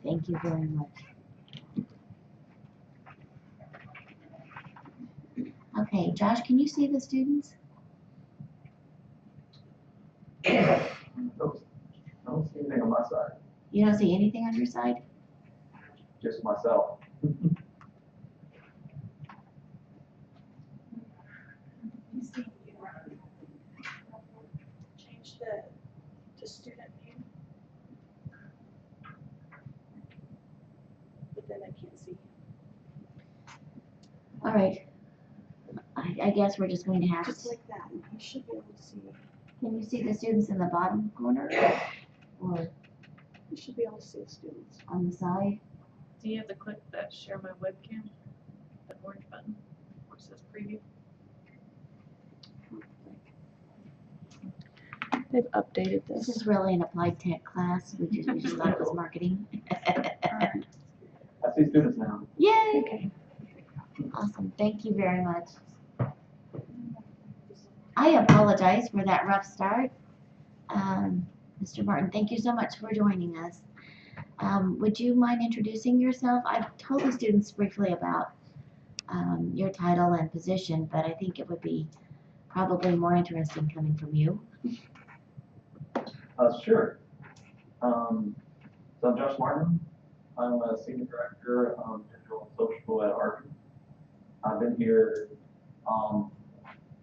Thank you very much. Okay, Josh, can you see the students? I don't see anything on my side, You don't see anything on your side? just myself. Change the to student view. But then I can't see. All right. I guess we're just going to have Just to. like that. You should be able to see. Can you see the students in the bottom corner? Or You should be able to see the students. on the side? Do you have to click that share my webcam? That orange button where it says preview? They've updated This this. is really an applied tech class. We just thought it was marketing. I see students now. Yay! Okay. Awesome. Thank you very much. I apologize for that rough start. Mr. Martin, thank you so much for joining us. Would you mind introducing yourself? I've told the students briefly about your title and position, but I think it would be probably more interesting coming from you. Sure. So I'm Josh Martin. I'm a senior director of digital and social at Arbys. I've been here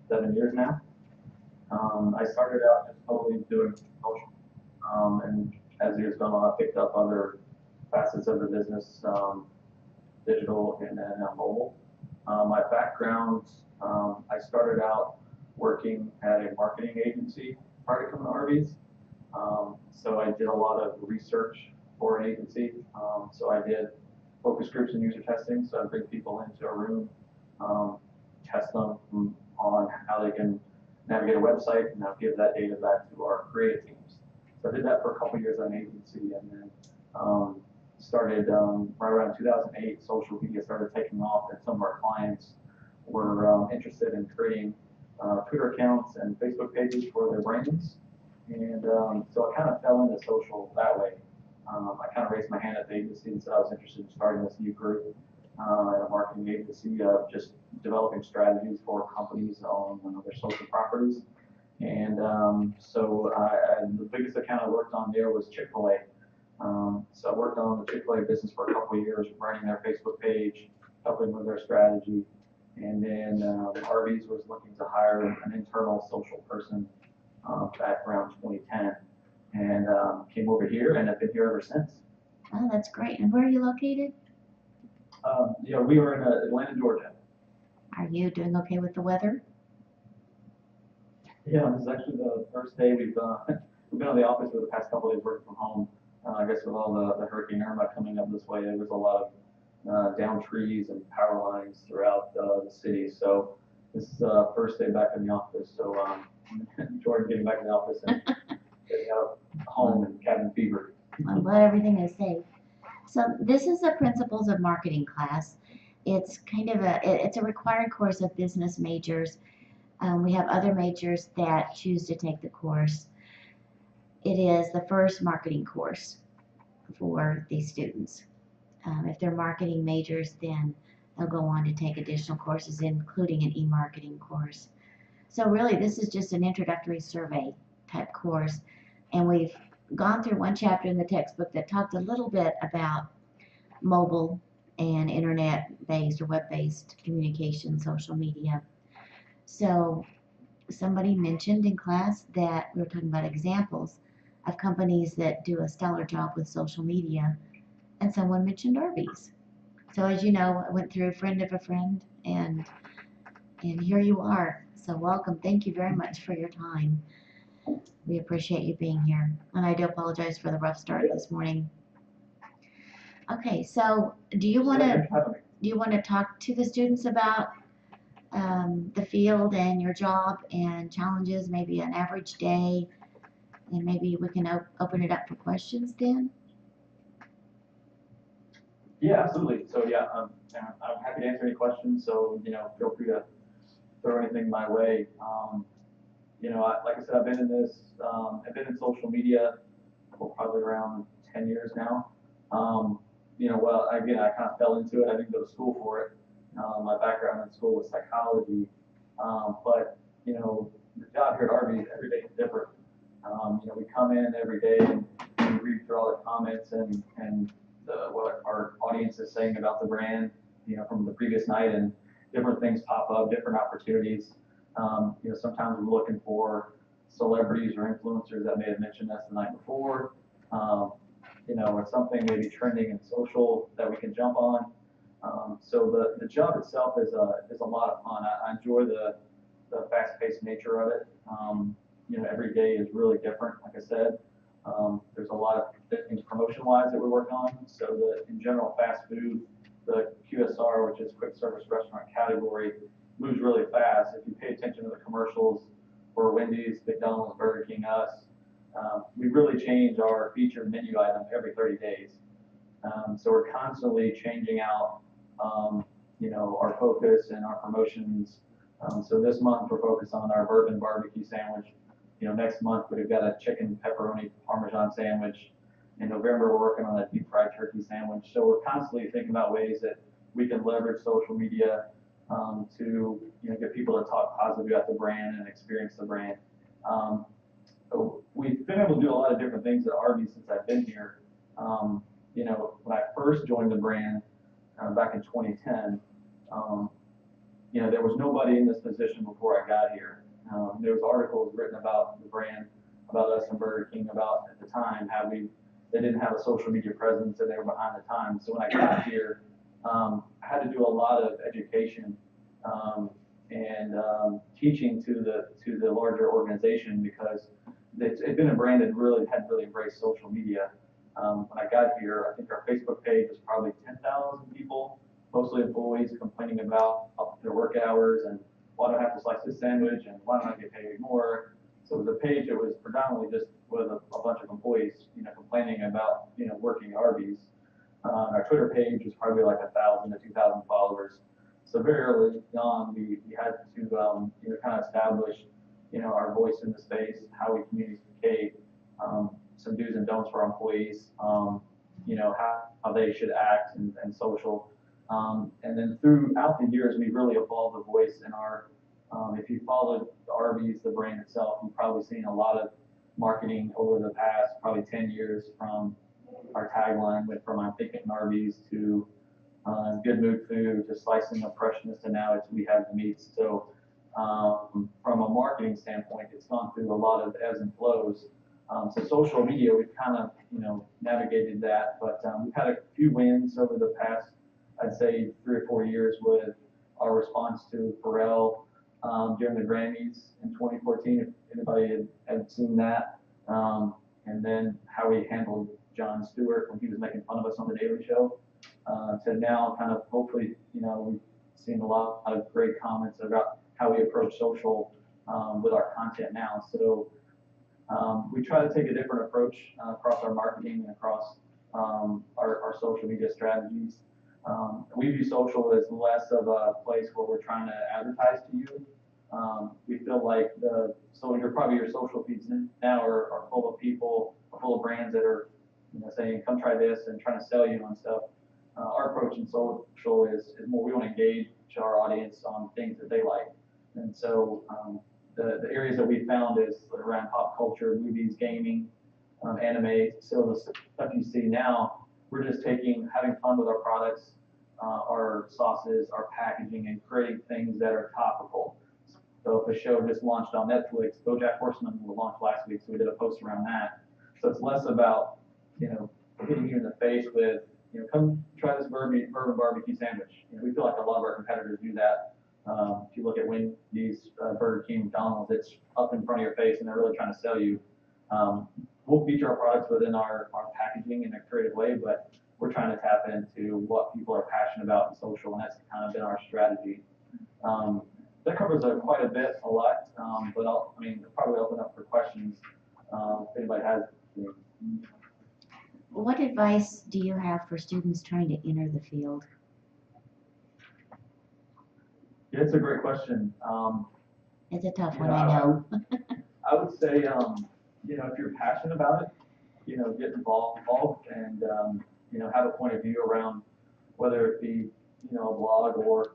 7 years now. I started out just totally doing social, and as years gone on, I picked up other facets of the business, digital and then mobile. My background, I started out working at a marketing agency prior to coming to Arbys. So I did a lot of research for an agency. So I did focus groups and user testing. So I bring people into a room, test them on how they can navigate a website, and I'll give that data back to our creative teams. So I did that for a couple of years at an agency, and then started right around 2008. Social media started taking off, and some of our clients were interested in creating Twitter accounts and Facebook pages for their brands. And so I kind of fell into social that way. I kind of raised my hand at the agency and said I was interested in starting this new group at a marketing agency of just developing strategies for companies on their social properties. And so the biggest account I worked on there was Chick-fil-A. So I worked on the Chick-fil-A business for a couple of years, running their Facebook page, helping with their strategy. And then Arbys was looking to hire an internal social person back around 2010, and came over here, and I've been here ever since. Oh, that's great. And where are you located? We were in Atlanta, Georgia. Are you doing okay with the weather? Yeah, this is actually the first day we've been in the office for the past couple of days working from home. I guess with all the Hurricane Irma coming up this way, there was a lot of down trees and power lines throughout the city. So this is first day back in the office. So enjoying getting back in the office and getting out home and cabin fever. I'm glad everything is safe. So this is the Principles of Marketing class. It's kind of it's a required course of business majors. We have other majors that choose to take the course. It is the first marketing course for these students. If they're marketing majors, then they'll go on to take additional courses, including an e-marketing course. So really, this is just an introductory survey type course, and we've gone through one chapter in the textbook that talked a little bit about mobile and internet-based or web-based communication, social media. So somebody mentioned in class that we were talking about examples of companies that do a stellar job with social media, and someone mentioned Arbys. So as you know, I went through a friend of a friend, and here you are. So welcome. Thank you very much for your time. We appreciate you being here, and I do apologize for the rough start this morning. Okay, so do you want to talk to the students about the field and your job and challenges, maybe an average day, and maybe we can open it up for questions then? Yeah, absolutely. So yeah, I'm happy to answer any questions. So feel free to throw anything my way. Like I said, I've been in social media for probably around 10 years now. Well, again, I kind of fell into it. I didn't go to school for it. My background in school was psychology. But, the job here at Arbys, every day is different. We come in every day and read through all the comments and what our audience is saying about the brand, from the previous night, and different things pop up, different opportunities. Sometimes we're looking for celebrities or influencers that may have mentioned us the night before. Or something maybe trending in social that we can jump on. So the job itself is a lot of fun. I enjoy the fast-paced nature of it. Every day is really different. Like I said, there's a lot of things promotion-wise that we work on. So in general, fast food, the QSR, which is quick service restaurant category, moves really fast. If you pay attention to the commercials for Wendy's, McDonald's, Burger King, us, we really change our featured menu item every 30 days. So we're constantly changing out, our focus and our promotions. So this month we're focused on our bourbon barbecue sandwich. Next month we've got a chicken pepperoni parmesan sandwich. In November we're working on a deep fried turkey sandwich. So we're constantly thinking about ways that we can leverage social media to get people to talk positively about the brand and experience the brand. So we've been able to do a lot of different things at Arbys since I've been here. When I first joined the brand back in 2010, there was nobody in this position before I got here. There was articles written about the brand, about us and Burger King, about at the time how they didn't have a social media presence and they were behind the times. So when I got here, I had to do a lot of education and teaching to the larger organization, because it's been a brand that really hadn't really embraced social media. When I got here, I think our Facebook page was probably 10,000 people, mostly employees, complaining about their work hours and why do I have to slice this sandwich and why don't I get paid more. So it was a page that was predominantly just with a bunch of employees, complaining about, working at Arbys. Our Twitter page was probably like 1,000 to 2,000 followers. So very early on, we had to, kind of establish, our voice in the space, how we communicate, some do's and don'ts for our employees, how they should act and social. And then throughout the years, we really evolved the voice in our, if you followed Arbys, the brand itself, you've probably seen a lot of marketing over the past probably 10 years, from our tagline went from I'm thinking Arbys to good mood food to slicing of freshness, and now it's we have the meats. So from a marketing standpoint, it's gone through a lot of ebbs and flows. So social media, we've kind of, navigated that, but we've had a few wins over the past, I'd say 3 or 4 years, with our response to Pharrell during the Grammys in 2014, if anybody had seen that. And then how we handled Jon Stewart when he was making fun of us on The Daily Show. To now kind of hopefully, we've seen a lot of great comments about how we approach social with our content now. So we try to take a different approach across our marketing and across our social media strategies. We view social as less of a place where we're trying to advertise to you. We feel like your social feeds now are full of people, full of brands that are, saying, come try this and trying to sell you on stuff. Our approach in social is more, we want to engage our audience on things that they like. And so the areas that we found is around pop culture, movies, gaming, anime. So the stuff you see now, we're just having fun with our products, our sauces, our packaging, and creating things that are topical. So if a show just launched on Netflix, BoJack Horseman will launch last week, so we did a post around that. So it's less about, hitting you in the face with, come try this bourbon barbecue sandwich. We feel like a lot of our competitors do that. If you look at Wendy's, Burger King, McDonald's, it's up in front of your face and they're really trying to sell you. We'll feature our products within our packaging in a creative way, but we're trying to tap into what people are passionate about in social, and that's kind of been our strategy. That covers quite a lot, but I'll probably open up for questions if anybody has. What advice do you have for students trying to enter the field? Yeah, it's a great question. It's a tough one, I know. I would say, if you're passionate about it, get involved and, have a point of view around whether it be, a blog or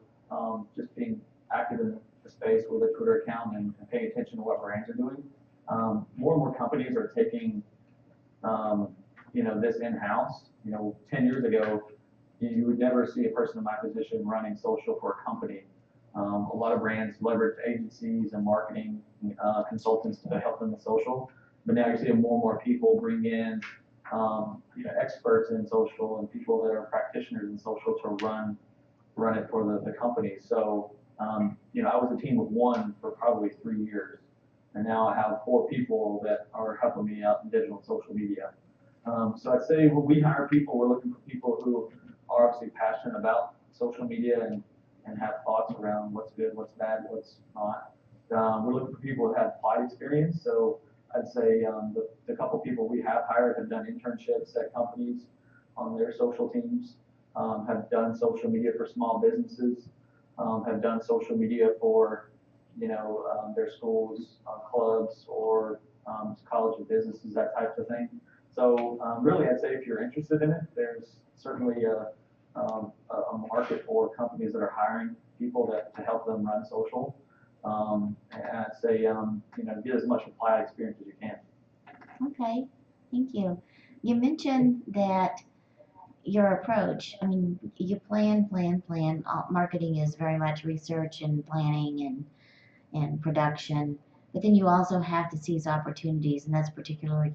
just being active in the space with a Twitter account and paying attention to what brands are doing. More and more companies are taking, this in-house. 10 years ago, you would never see a person in my position running social for a company. A lot of brands leverage agencies and marketing consultants to help them with social. But now you're seeing more and more people bring in, experts in social and people that are practitioners in social to run it for the company. So, I was a team of one for probably 3 years, and now I have 4 people that are helping me out in digital and social media. So I'd say when we hire people, we're looking for people who are obviously passionate about social media and have thoughts around what's good, what's bad, what's not. We're looking for people that have applied experience. So I'd say the couple people we have hired have done internships at companies on their social teams, have done social media for small businesses, have done social media for, their schools, clubs, or college of businesses, that type of thing. So really, I'd say if you're interested in it, there's certainly a market for companies that are hiring people to help them run social. And I'd say, get as much applied experience as you can. Okay, thank you. You mentioned that your approach, you plan. Marketing is very much research and planning and production, but then you also have to seize opportunities, and that's particularly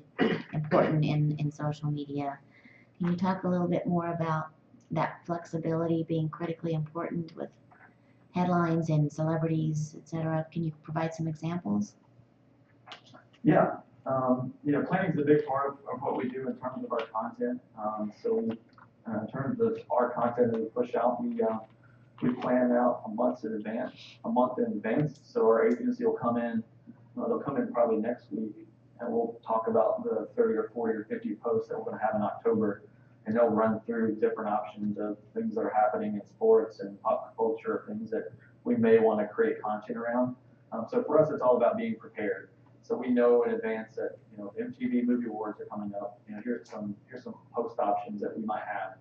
important in social media. Can you talk a little bit more about that flexibility being critically important with headlines and celebrities, etc.? Can you provide some examples? Yeah. Planning is a big part of what we do in terms of our content. So in terms of our content that we push out, we plan out a month in advance. So our agency will come in, they'll come in probably next week, and we'll talk about the 30 or 40 or 50 posts that we're going to have in October. And they'll run through different options of things that are happening in sports and pop culture, things that we may want to create content around. So for us, it's all about being prepared. So we know in advance that MTV Movie Awards are coming up. Here's some post options that we might have.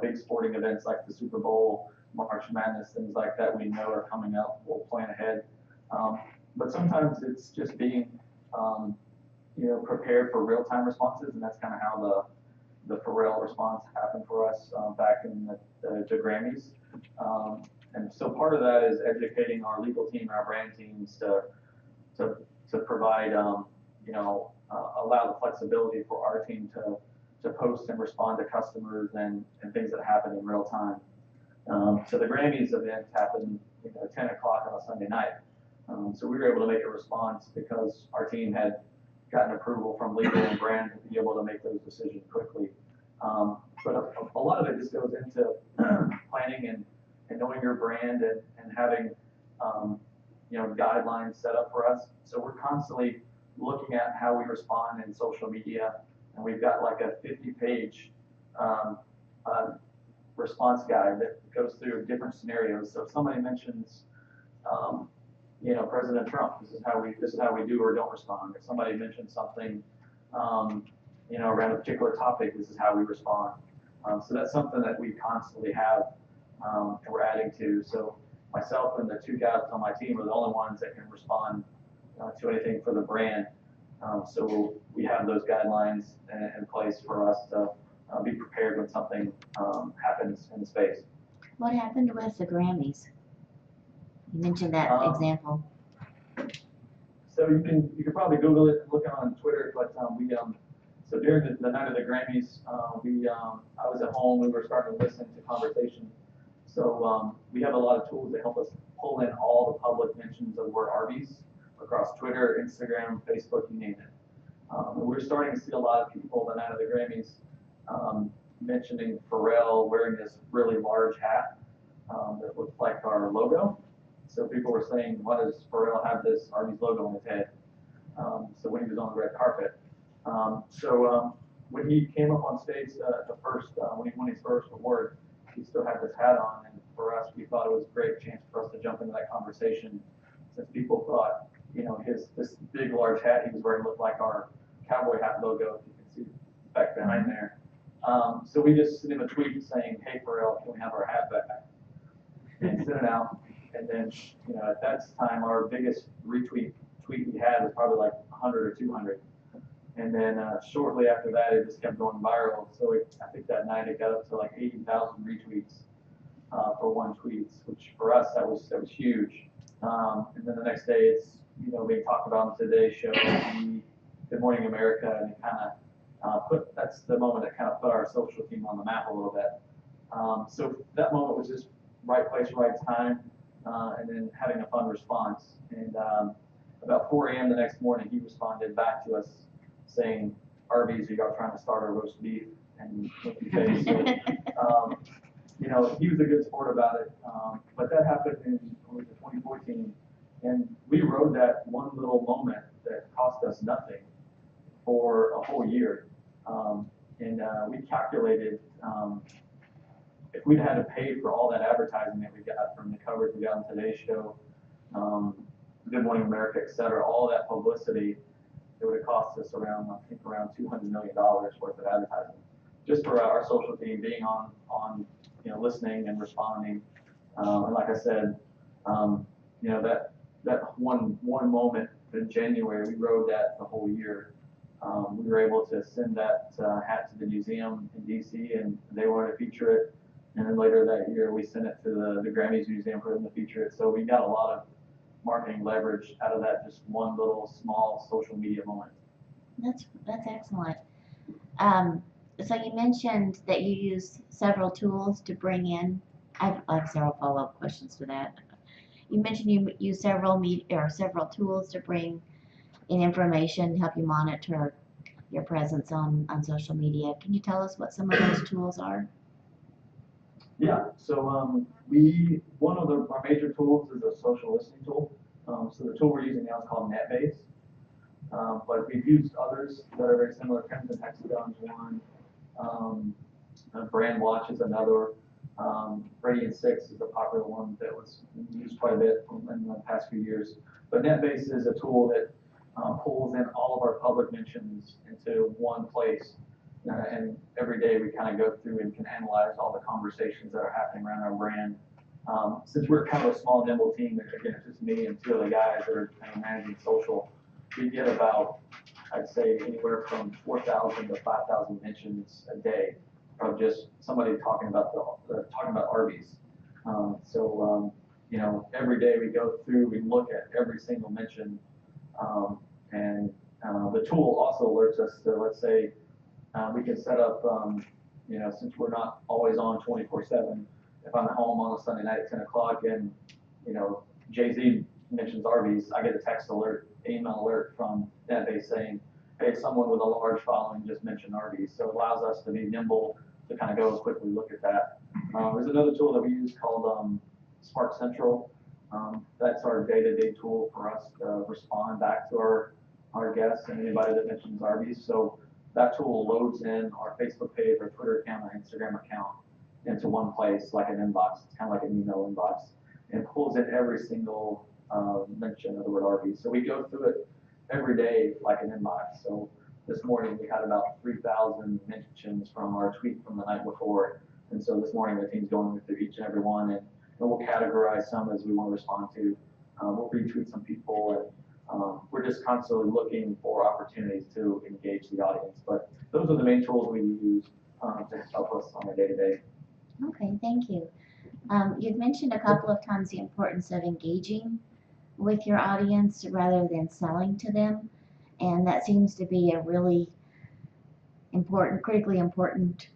Big sporting events like the Super Bowl, March Madness, things like that we know are coming up. We'll plan ahead. But sometimes it's just being prepared for real-time responses, and that's kind of how the Pharrell response happened for us back in the Grammys. And so part of that is educating our legal team and our brand teams to provide, allow the flexibility for our team to post and respond to customers and things that happen in real time. So the Grammys event happened at 10 o'clock on a Sunday night. So we were able to make a response because our team had gotten approval from legal and brand to be able to make those decisions quickly. But a lot of it just goes into planning and knowing your brand and having guidelines set up for us. So we're constantly looking at how we respond in social media, and we've got like a 50-page response guide that goes through different scenarios. So if somebody mentions, President Trump, this is how we do or don't respond. If somebody mentions something, around a particular topic, this is how we respond. So that's something that we constantly have, and we're adding to. So myself and the 2 guys on my team are the only ones that can respond to anything for the brand. So we have those guidelines in place for us to be prepared when something happens in the space. What happened with the Grammys? You mentioned that example. So you can probably Google it, look on Twitter, but so during the night of the Grammys, I was at home. We were starting to listen to conversation. So we have a lot of tools that help us pull in all the public mentions of the word Arbys across Twitter, Instagram, Facebook, you name it. And we're starting to see a lot of people the night of the Grammys mentioning Pharrell wearing this really large hat that looked like our logo. So people were saying, why does Pharrell have this Arbys logo on his head? So when he was on the red carpet. So when he came up on stage when he won his first award, he still had this hat on. And for us, we thought it was a great chance for us to jump into that conversation, since people thought, this big, large hat he was wearing looked like our cowboy hat logo, if you can see back behind there. So we just sent him a tweet saying, "Hey, Pharrell, can we have our hat back?" And sent it out. And then, at that time, our biggest retweet tweet we had was probably like 100 or 200. And then shortly after that, it just kept going viral. So I think that night it got up to like 80,000 retweets for one tweet, which for us that was huge. And then the next day, it's being talked about on Today's Show, the Good Morning America, and it kind of that's the moment that kind of put our social team on the map a little bit. So that moment was just right place, right time, and then having a fun response. And about 4 a.m. the next morning, he responded back to us saying, "Arbys, are y'all trying to start a roast beef?" And looking face. So, he was a good sport about it. But that happened in 2014, and we rode that one little moment that cost us nothing for a whole year. And we calculated if we'd had to pay for all that advertising that we got from the coverage we got on Today's Show, Good Morning America, et cetera, all that publicity, it would have cost us around $200 million worth of advertising, just for our social team being on listening and responding. And like I said, that one moment in January, we rode that the whole year. We were able to send that hat to the museum in DC, and they wanted to feature it. And then later that year, we sent it to the Grammys Museum for them to feature it. So we got a lot of marketing leverage out of that just one little small social media moment. That's excellent. So you mentioned that you use several tools to bring in. I have several follow-up questions to that. You mentioned you use several tools to bring in information, help you monitor your presence on social media. Can you tell us what some of those tools are? Yeah. So one of our major tools is a social listening tool. So the tool we're using now is called Arbys. But we've used others that are very similar. Crimson Hexagon's one. Brand Watch is another. Radiant 6 is a popular one that was used quite a bit in the past few years. But Arbys is a tool that pulls in all of our public mentions into one place. And every day we kind of go through and can analyze all the conversations that are happening around our brand. Since we're kind of a small, nimble team, again, it's just me and two other guys that are kind of managing social, we get about, I'd say, anywhere from 4,000 to 5,000 mentions a day of just somebody talking about Arbys. Every day we go through, we look at every single mention, and the tool also alerts us to, let's say, we can set up, since we're not always on 24/7, if I'm at home on a Sunday night at 10 o'clock and, Jay-Z mentions Arbys, I get a text alert, email alert from Arbys saying, "Hey, someone with a large following just mentioned Arbys." So it allows us to be nimble to kind of go and quickly look at that. There's another tool that we use called Spark Central. That's our day-to-day tool for us to respond back to our guests and anybody that mentions Arbys. So that tool loads in our Facebook page, our Twitter account, our Instagram account into one place, like an inbox. It's kind of like an email inbox, and pulls in every single mention of the word Arbys. So we go through it every day like an inbox. So this morning we had about 3,000 mentions from our tweet from the night before, and so this morning the team's going through each and every one, and we'll categorize some as we want to respond to. We'll retweet some people, and we're just constantly looking for opportunities to engage the audience. But those are the main tools we use to help us on a day-to-day. Okay, thank you. You've mentioned a couple of times the importance of engaging with your audience rather than selling to them, and that seems to be a really critically important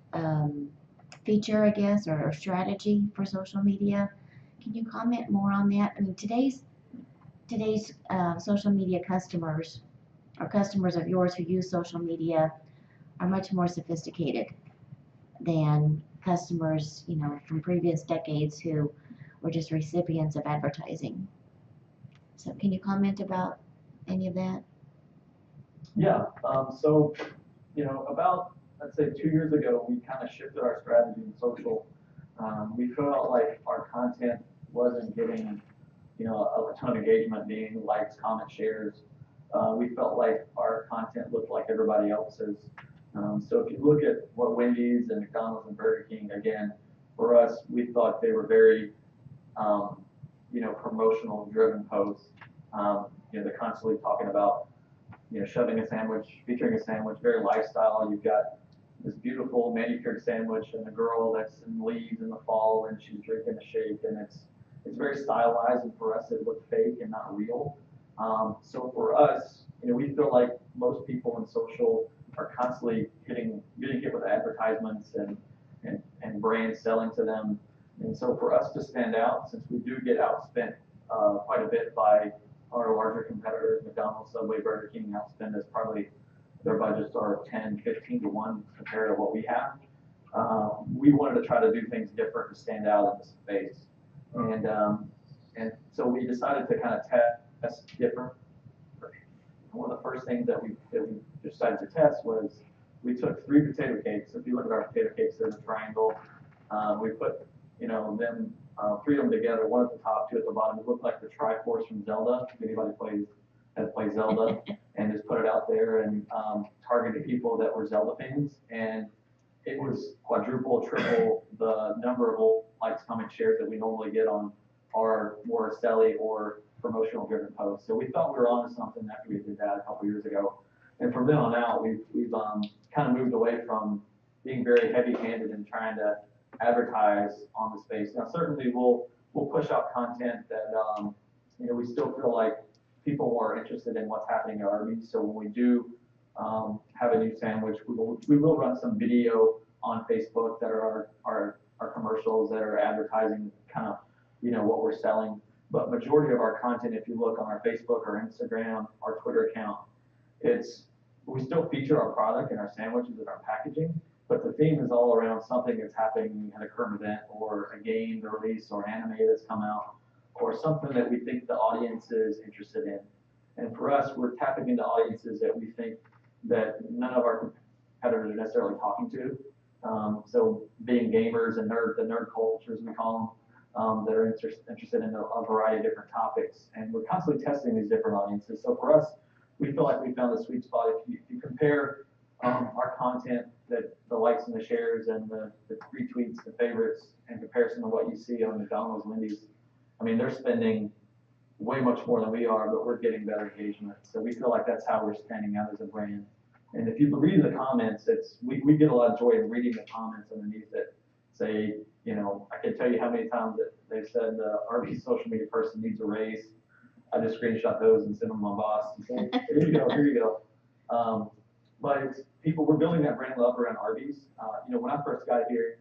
feature, I guess, or strategy for social media. Can you comment more on that? I mean, today's social media customers, or customers of yours who use social media, are much more sophisticated than customers, from previous decades who were just recipients of advertising. So can you comment about any of that? Yeah. About, I'd say 2 years ago, we kind of shifted our strategy in social. We felt like our content wasn't getting, a ton of engagement, being likes, comments, shares. We felt like our content looked like everybody else's. So if you look at what Wendy's and McDonald's and Burger King, again, for us, we thought they were very, um, promotional driven posts. They're constantly talking about, shoving a sandwich, featuring a sandwich, very lifestyle. You've got this beautiful manicured sandwich and a girl that's in leaves in the fall and she's drinking a shake, and it's very stylized, and for us it looked fake and not real. So for us, we feel like most people in social are constantly getting hit with advertisements and brands selling to them. And so for us to stand out, since we do get outspent quite a bit by our larger competitors, McDonald's, Subway, Burger King, outspend us probably, their budgets are 10, 15 to 1 compared to what we have. We wanted to try to do things different to stand out in the space. And so we decided to kind of test different. One of the first things that we decided to test was we took 3 potato cakes. If you look at our potato cakes, they're in a triangle. We put, them 3 of them together, 1 at the top, 2 at the bottom. It looked like the Triforce from Zelda. If anybody has played Zelda, and just put it out there and targeted people that were Zelda fans. And it was quadruple, triple the number of likes, comments, shares that we normally get on our more selly or promotional driven posts. So we thought we were onto something after we did that a couple years ago. And from then on out, we've kind of moved away from being very heavy handed and trying to advertise on the space. Now, certainly we'll push out content that, we still feel like people are interested in what's happening at Arbys. So when we do have a new sandwich, we will run some video on Facebook that are our commercials that are advertising kind of, what we're selling. But majority of our content, if you look on our Facebook or Instagram, our Twitter account, we still feature our product and our sandwiches and our packaging, but the theme is all around something that's happening at a current event or a game release or anime that's come out or something that we think the audience is interested in. And for us, we're tapping into audiences that we think that none of our competitors are necessarily talking to. So being gamers and the nerd cultures, we call them, that are interested in a variety of different topics. And we're constantly testing these different audiences. So for us, we feel like we found the sweet spot. If you compare our content, that the likes and the shares and the retweets, the favorites, in comparison to what you see on McDonald's, Wendy's, I mean, they're spending way much more than we are, but we're getting better engagement. So we feel like that's how we're standing out as a brand. And if you read the comments, we get a lot of joy in reading the comments underneath it. Say, I can tell you how many times that they've said the Arbys social media person needs a raise. I just screenshot those and send them to my boss and say, here you go. But we're building that brand love around Arbys. When I first got here,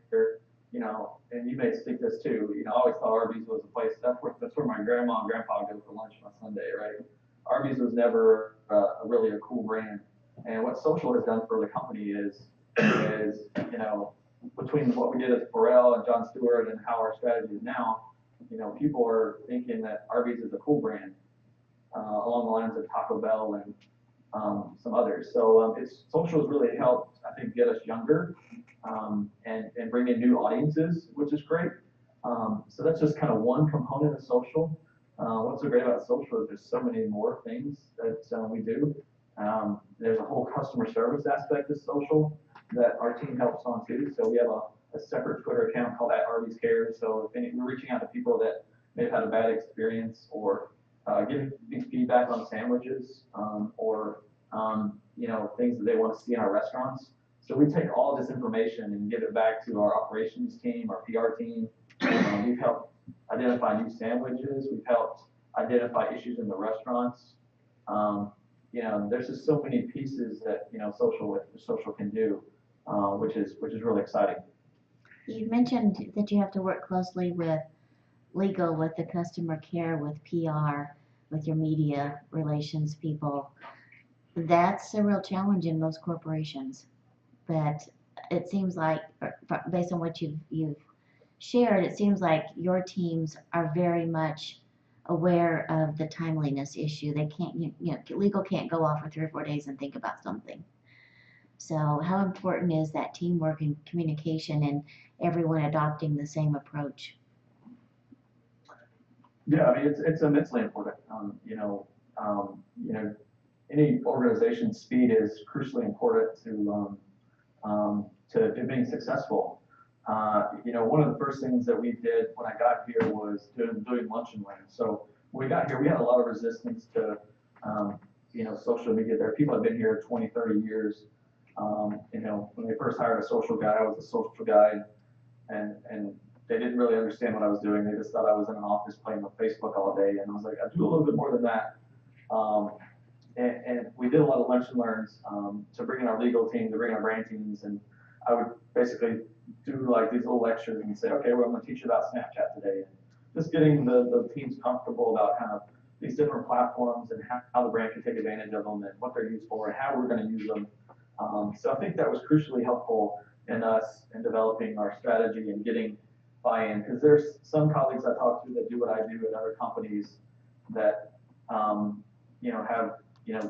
and you may speak this too, I always thought Arbys was a place, that's where my grandma and grandpa go for lunch on Sunday, right? Arbys was never really a cool brand. And what social has done for the company is between what we did at Pharrell and Jon Stewart and how our strategy is now, people are thinking that Arbys is a cool brand, along the lines of Taco Bell and some others. So social has really helped, I think, get us younger and bring in new audiences, which is great. So that's just kind of one component of social. What's so great about social is there's so many more things that we do. There's a whole customer service aspect of social that our team helps on too. So we have a separate Twitter account called @ArbysCares. So if we're reaching out to people that may have had a bad experience or giving feedback on sandwiches or things that they want to see in our restaurants. So we take all this information and give it back to our operations team, our PR team. We've helped identify new sandwiches. We've helped identify issues in the restaurants. There's just so many pieces that social can do, which is really exciting. You mentioned that you have to work closely with legal, with the customer care, with PR, with your media relations people. That's a real challenge in most corporations. But it seems like, based on what you've shared, it seems like your teams are very much aware of the timeliness issue. They can't, legal can't go off for 3 or 4 days and think about something. So how important is that teamwork and communication and everyone adopting the same approach? Yeah, I mean, it's immensely important. Any organization's speed is crucially important to to being successful. One of the first things that we did when I got here was doing lunch and learn. So when we got here, we had a lot of resistance to, social media. There are people that have been here 20, 30 years. When they first hired a social guy, I was a social guy, and they didn't really understand what I was doing. They just thought I was in an office playing on Facebook all day, and I was like, I do a little bit more than that. And we did a lot of lunch and learns to bring in our legal team, to bring in our brand teams, and I would basically do like these little lectures and say, okay, well, I'm going to teach you about Snapchat today, and just getting the teams comfortable about kind of these different platforms and how the brand can take advantage of them and what they're used for and how we're going to use them. So I think that was crucially helpful in us in developing our strategy and getting buy-in, because there's some colleagues I talk to that do what I do at other companies that have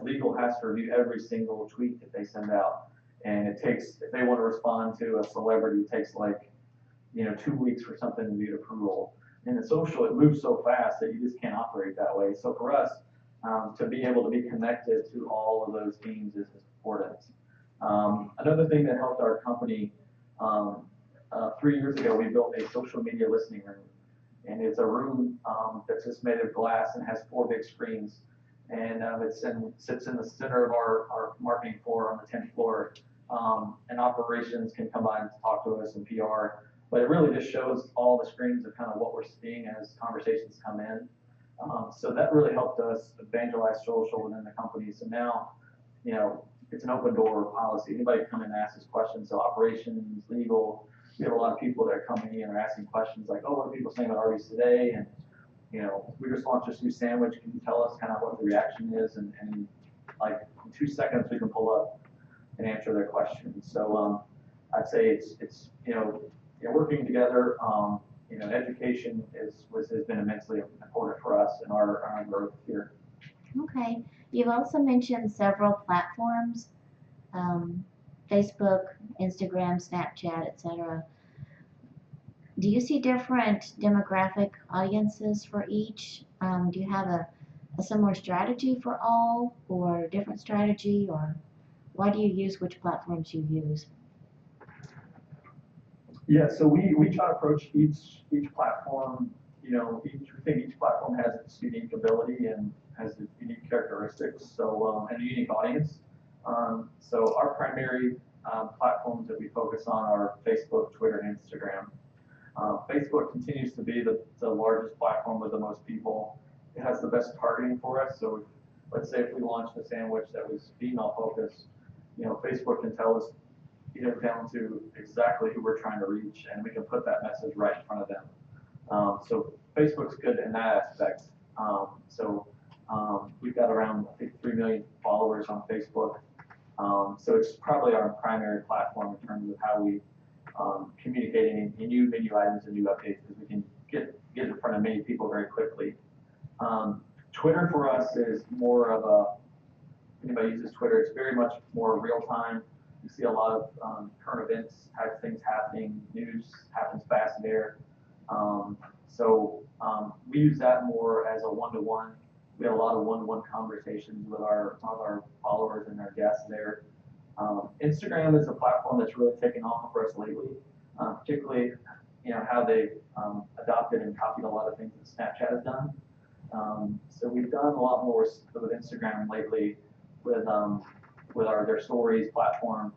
legal has to review every single tweet that they send out, and it takes, if they want to respond to a celebrity, it takes 2 weeks for something to be approval. In the social, it moves so fast that you just can't operate that way. So for us, to be able to be connected to all of those teams is important. Another thing that helped our company, 3 years ago, we built a social media listening room, and it's a room that's just made of glass and has 4 big screens, and sits in the center of our marketing floor on the 10th floor, and operations can come by and talk to us and PR, but it really just shows all the screens of kind of what we're seeing as conversations come in. So that really helped us evangelize social within the company. So now, it's an open door policy. Anybody come in and ask us questions. So operations, legal, we have a lot of people that are coming in and are asking questions like, oh, what are people saying about Arbys today? And, we just launched this new sandwich. Can you tell us kind of what the reaction is? And like in 2 seconds, we can pull up and answer their questions. So I'd say it's working together. Education has been immensely important for us in our growth here. Okay. You've also mentioned several platforms, Facebook, Instagram, Snapchat, etc. Do you see different demographic audiences for each? Do you have a similar strategy for all, or different strategy, or why do you use which platforms you use? Yeah, so we try to approach each platform. We think each platform has its unique ability and has its unique characteristics. So and a unique audience. So our primary platforms that we focus on are Facebook, Twitter, and Instagram. Facebook continues to be the largest platform with the most people. It has the best targeting for us. So let's say if we launched a sandwich that was female focused, Facebook can tell us down to exactly who we're trying to reach, and we can put that message right in front of them. So Facebook's good in that aspect. We've got around, I think, 3 million followers on Facebook. So it's probably our primary platform in terms of how we communicate any new menu items and new updates, because we can get in front of many people very quickly. Twitter for us is more of anybody uses Twitter, it's very much more real time. You see a lot of current events type things happening. News happens fast there. We use that more as a one-to-one. We have a lot of one-to-one conversations with our followers and our guests there. Instagram is a platform that's really taken off for us lately, particularly how they adopted and copied a lot of things that Snapchat has done. So we've done a lot more with Instagram lately with their stories platform,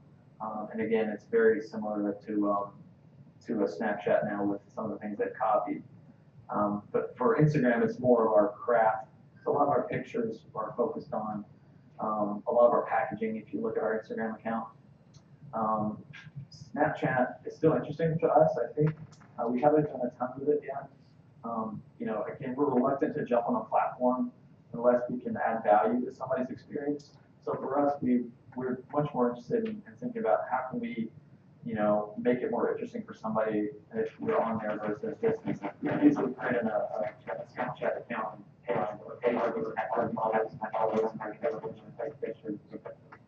and again, it's very similar to a Snapchat now with some of the things they've copied. But for Instagram, it's more of our craft. So a lot of our pictures are focused on a lot of our packaging. If you look at our Instagram account, Snapchat is still interesting to us. I think we haven't done a ton with it yet. Again, we're reluctant to jump on a platform unless we can add value to somebody's experience. So for us, we're much more interested in thinking about how can we, make it more interesting for somebody if we're on there versus just easily create a Snapchat account and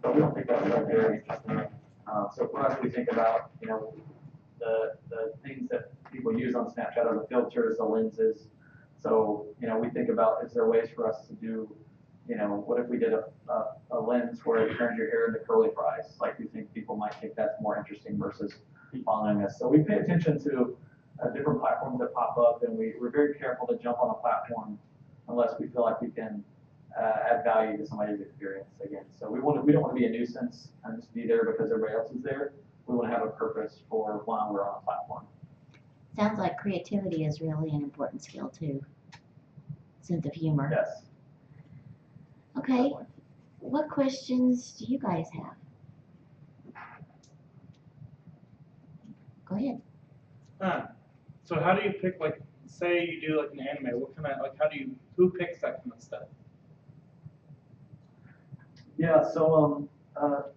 but we don't think that's very interesting. So for us, we think about, the things that people use on Snapchat are the filters, the lenses. So, we think about, is there ways for us to do, what if we did a lens where it turns your hair into curly fries, like we think people people might think that's more interesting versus following us. So we pay attention to different platforms that pop up, and we're very careful to jump on a platform unless we feel like we can add value to somebody's experience again. So we don't want to be a nuisance and just be there because everybody else is there. We want to have a purpose for why we're on a platform. Sounds like creativity is really an important skill too. Sense of humor. Yes. Okay, Definitely. what questions do you guys have? Go ahead. So how do you pick, like, say you do like an anime, what kind of, like, who picks that kind of stuff? Yeah, so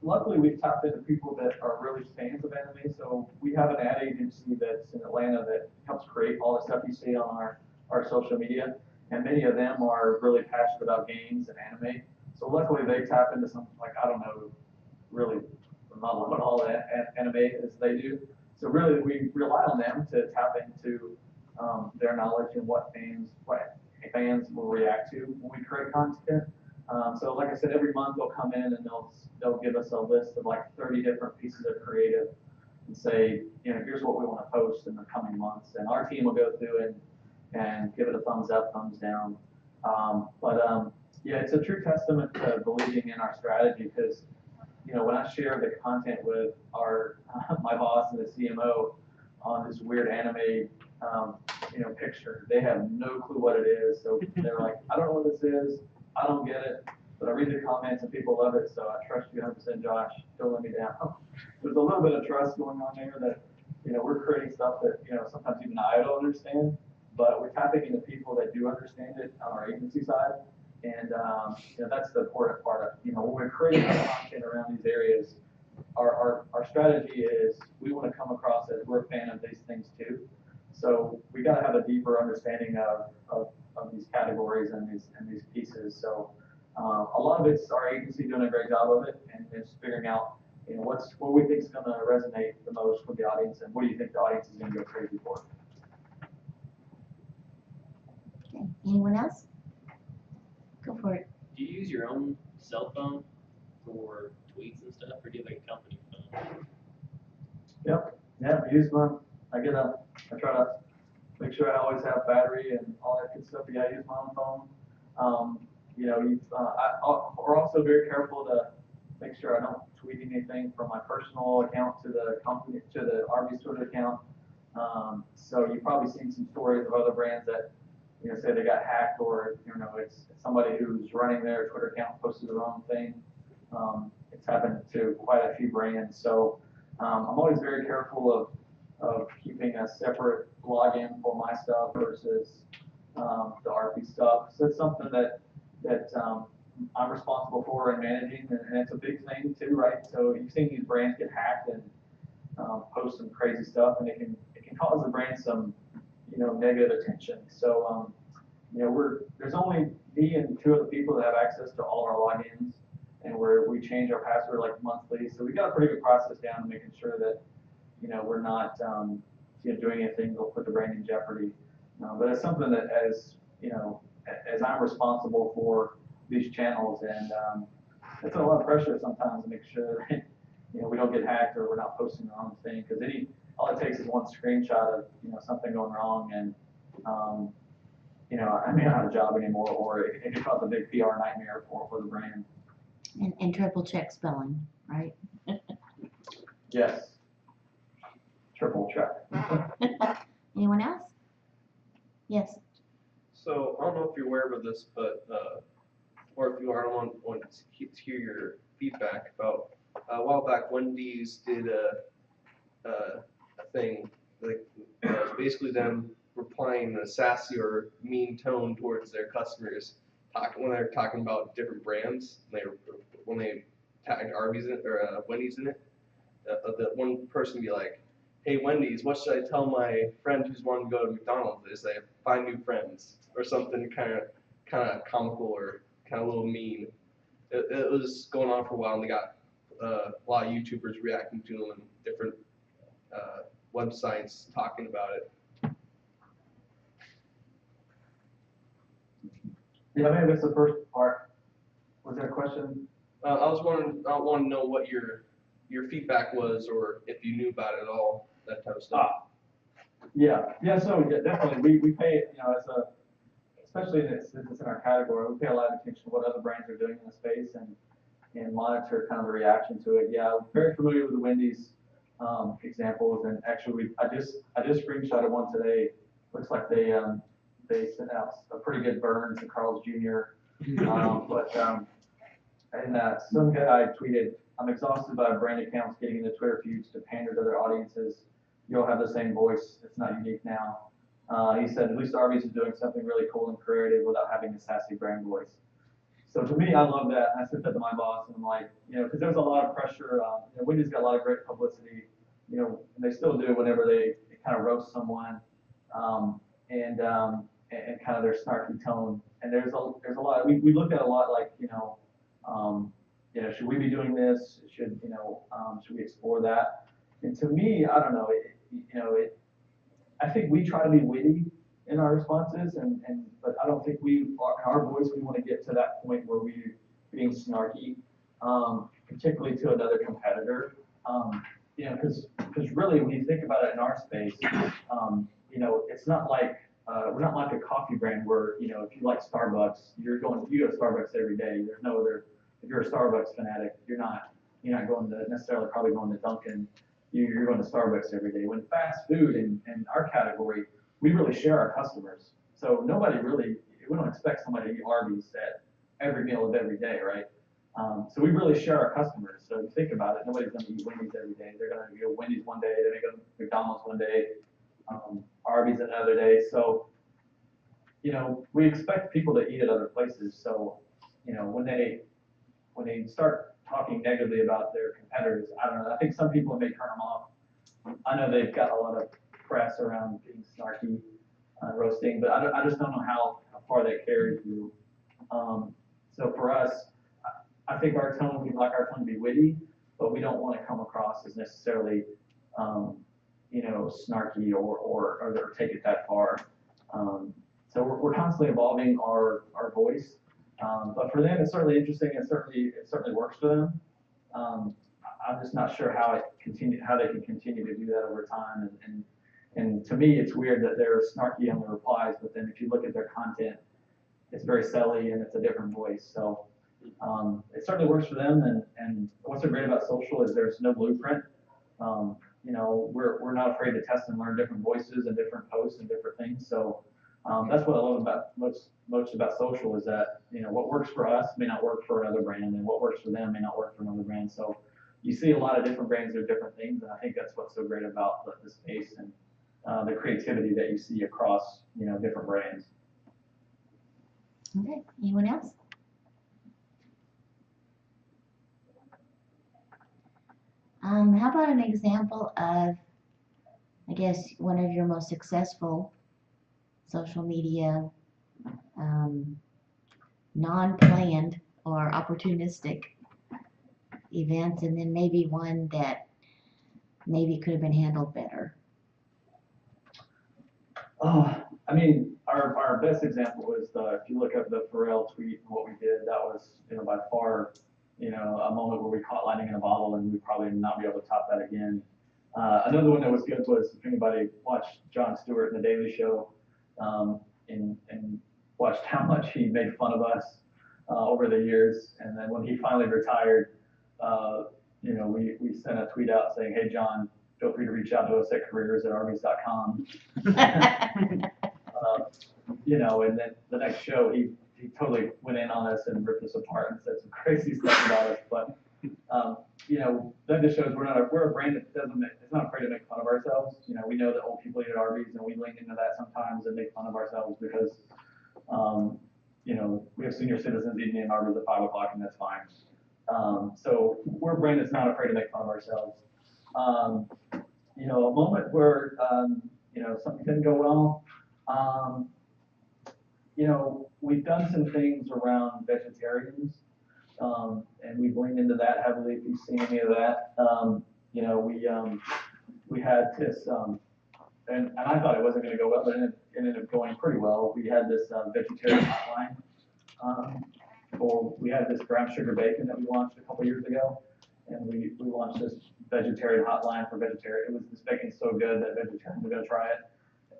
luckily we've tapped into people that are really fans of anime. So we have an ad agency that's in Atlanta that helps create all the stuff you see on our social media. And many of them are really passionate about games and anime. So luckily they tap into something like, I don't know, really, I'm not loving all that anime as they do. So really we rely on them to tap into their knowledge and what fans will react to when we create content. So like I said, every month they'll come in and they'll give us a list of like 30 different pieces of creative and say, here's what we want to post in the coming months. And our team will go through and give it a thumbs up, thumbs down. Yeah, it's a true testament to believing in our strategy because, when I share the content with my boss and the CMO on this weird anime, picture, they have no clue what it is. So they're like, I don't know what this is. I don't get it, but I read the comments and people love it, so I trust you 100%, Josh. Don't let me down. There's a little bit of trust going on there that, we're creating stuff that, sometimes even I don't understand, but we're tapping into people that do understand it on our agency side. And, that's the important part of, when we're creating content around these areas, our strategy is we want to come across as we're a fan of these things too. So we got to have a deeper understanding of these categories and these pieces. So a lot of it's our agency doing a great job of it, and it's figuring out what we think is going to resonate the most with the audience, and what do you think the audience is going to go crazy for. Okay, anyone else? Go for it. Do you use your own cell phone for tweets and stuff, or do you have a company phone? Yep. Yeah, I try to make sure I always have battery and all that good stuff. Yeah, I use my own phone. We're also very careful to make sure I don't tweet anything from my personal account to the company, to the Arbys Twitter account. So you've probably seen some stories of other brands that, say they got hacked, or, it's somebody who's running their Twitter account posted the wrong thing. It's happened to quite a few brands. So I'm always very careful of keeping a separate login for my stuff versus the RP stuff. So it's something that I'm responsible for and managing, and it's a big thing too, right? So you've seen these brands get hacked and post some crazy stuff, and it can cause the brand some negative attention. So there's only me and two other people that have access to all of our logins, and we change our password like monthly. So we got a pretty good process down, making sure that we're not doing anything that'll put the brand in jeopardy. But it's something that as I'm responsible for these channels, and it's a lot of pressure sometimes to make sure that, we don't get hacked or we're not posting the wrong thing, because all it takes is one screenshot of something going wrong, and I may not have a job anymore, or it could cause a big PR nightmare for the brand. And triple check spelling, right? Yes. Triple check. Anyone else? Yes. So I don't know if you're aware of this, but or if you are, I want to hear your feedback about a while back. Wendy's did a thing like basically them replying in a sassy or mean tone towards their customers, when they're talking about different brands. When they tagged Arby's in it, or Wendy's in it, the one person be like, "Hey Wendy's, what should I tell my friend who's wanting to go to McDonald's?" They say, "Find new friends," or something kind of comical or kind of a little mean. It was going on for a while, and they got a lot of YouTubers reacting to them and different websites talking about it. Yeah, maybe that's the first part. Was there a question? I want to know what your your feedback was, or if you knew about it at all, that type of stuff. Yeah, so yeah, definitely, we pay, especially since it's in our category, we pay a lot of attention to what other brands are doing in the space and monitor kind of the reaction to it. Yeah, I'm very familiar with the Wendy's, examples, and actually, I just screenshotted one today. Looks like they sent out a pretty good burn to Carl's Jr. Some guy tweeted, "I'm exhausted by brand accounts getting into Twitter feuds to pander to their audiences. You'll have the same voice. It's not unique now." He said, "At least Arbys is doing something really cool and creative without having a sassy brand voice." So to me, I love that. I sent that to my boss, and I'm like, because there was a lot of pressure. Wendy's got a lot of great publicity, and they still do whenever they kind of roast someone, and kind of their snarky tone. And there's a lot. We looked at a lot like, should we be doing this? Should we explore that? And to me, I don't know. I think we try to be witty in our responses, but I don't think in our voice, we want to get to that point where we're being snarky, particularly to another competitor. Because really, when you think about it in our space, it's not like we're not like a coffee brand where if you like Starbucks, you go to Starbucks every day. There's no other. If you're a Starbucks fanatic, you're not going to necessarily probably going to Dunkin'. You're going to Starbucks every day. When fast food in our category, we really share our customers. So we don't expect somebody to eat Arbys at every meal of every day, right? So we really share our customers. So if you think about it, nobody's going to eat Wendy's every day. They're going to go Wendy's one day, they may go to McDonald's one day, Arbys another day. So, we expect people to eat at other places. So, when they start talking negatively about their competitors, I don't know. I think some people may turn them off. I know they've got a lot of press around being snarky, roasting, but I just don't know how far that carries you. So for us, I think we'd like our tone to be witty, but we don't want to come across as necessarily, snarky or take it that far. So we're constantly evolving our voice. But for them, it's certainly interesting, and it certainly works for them. I'm just not sure how they can continue to do that over time. And to me, it's weird that they're snarky on the replies, but then if you look at their content, it's very selly and it's a different voice. So it certainly works for them. And what's so great about social is there's no blueprint. We're not afraid to test and learn different voices and different posts and different things. So that's what I love about most about social is that what works for us may not work for another brand, and what works for them may not work for another brand. So you see a lot of different brands do different things, and I think that's what's so great about the space and the creativity that you see across different brands. Okay, anyone else? How about an example of, I guess, one of your most successful social media, non-planned or opportunistic events, and then maybe one that maybe could have been handled better? Our best example was if you look up the Pharrell tweet and what we did, that was by far a moment where we caught lightning in a bottle, and we probably not be able to top that again. Another one that was good was if anybody watched Jon Stewart in The Daily Show, and watched how much he made fun of us over the years, and then when he finally retired, we sent a tweet out saying, "Hey John, feel free to reach out to us at careers@arbys.com." And then the next show, he totally went in on us and ripped us apart and said some crazy stuff about us. But that just shows we're a brand that it's not afraid to make fun of ourselves. We know that old people eat at Arbys, and we lean into that sometimes and make fun of ourselves because we have senior citizens eating in Arbys at 5 o'clock, and that's fine. So we're a brand that's not afraid to make fun of ourselves. A moment where something didn't go well. We've done some things around vegetarians, and we've leaned into that heavily. If you've seen any of that, we had this, and I thought it wasn't going to go well, but it ended up going pretty well. We had this vegetarian hotline, we had this brown sugar bacon that we launched a couple years ago, and we launched this vegetarian hotline for vegetarian. It was this bacon's so good that vegetarians are gonna try it.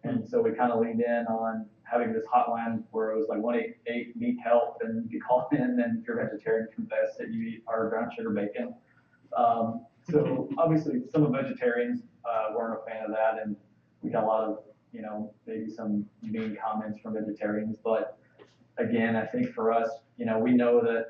And so we kind of leaned in on having this hotline where it was like 188 meat help, and you call in, and if you're vegetarian, confess that you eat our brown sugar bacon. So obviously some of vegetarians weren't a fan of that, and we got a lot of, maybe some mean comments from vegetarians. But again, I think for us, we know that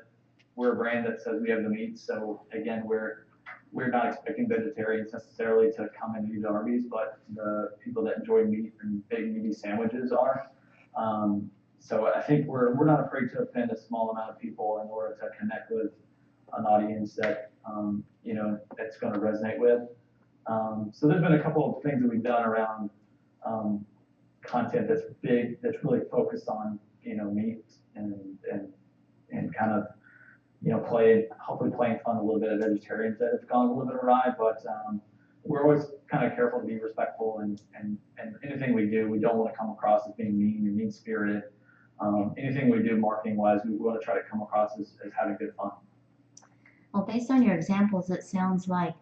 we're a brand that says we have the meat. So again, we're not expecting vegetarians necessarily to come and eat Arbys, but the people that enjoy meat and big meaty sandwiches are. So I think we're not afraid to offend a small amount of people in order to connect with an audience that that's going to resonate with. So there's been a couple of things that we've done around content that's big, that's really focused on meat and kind of hopefully playing fun a little bit of vegetarians that have gone a little bit awry, but we're always kind of careful to be respectful, and anything we do, we don't want to come across as being mean or mean spirited. Anything we do marketing wise, we want to try to come across as having good fun. Well, based on your examples, it sounds like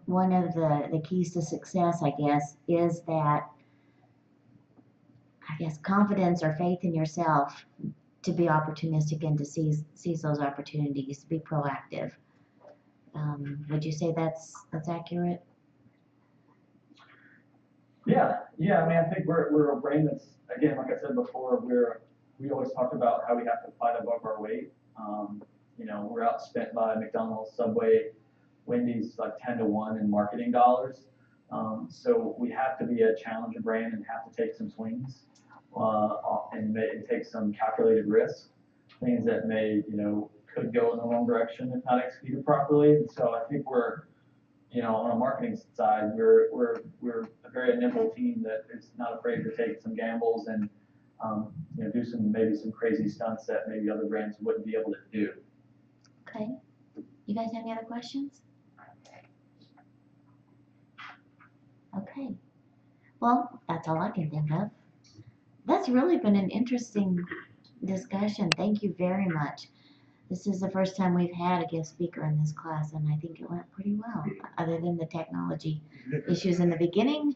one of the keys to success, I guess, is that, confidence or faith in yourself to be opportunistic and to seize those opportunities, to be proactive. Would you say that's accurate? Yeah. I mean, I think we're a brand that's, again, like I said before, we always talk about how we have to fight above our weight. We're outspent by McDonald's, Subway, Wendy's, like 10-1 in marketing dollars. So we have to be a challenger brand and have to take some swings and take some calculated risks, things that could go in the wrong direction if not executed properly. And so I think we're, on a marketing side, we're a very nimble team that is not afraid to take some gambles and do some crazy stunts that maybe other brands wouldn't be able to do. Okay. You guys have any other questions? Okay. Well, that's all I can think of. That's really been an interesting discussion. Thank you very much. This is the first time we've had a guest speaker in this class, and I think it went pretty well, other than the technology issues in the beginning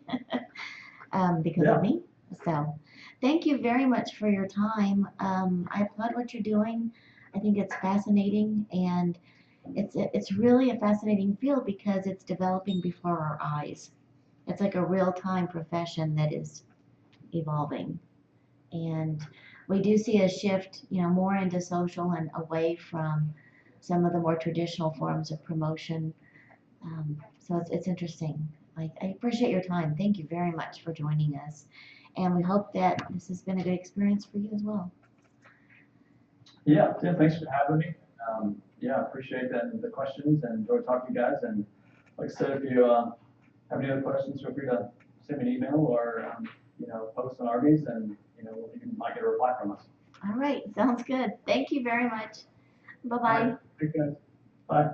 because of me. So thank you very much for your time. I applaud what you're doing. I think it's fascinating, and it's really a fascinating field because it's developing before our eyes. It's like a real-time profession that is evolving. And we do see a shift, more into social and away from some of the more traditional forms of promotion. So it's interesting. I appreciate your time. Thank you very much for joining us. And we hope that this has been a good experience for you as well. Yeah, thanks for having me. I appreciate the questions and enjoyed talking to you guys. And like I said, if you have any other questions, feel free to send me an email or post on Arbys, and you might get a reply from us. All right, sounds good. Thank you very much. Bye-bye. All right, thanks, guys. Bye.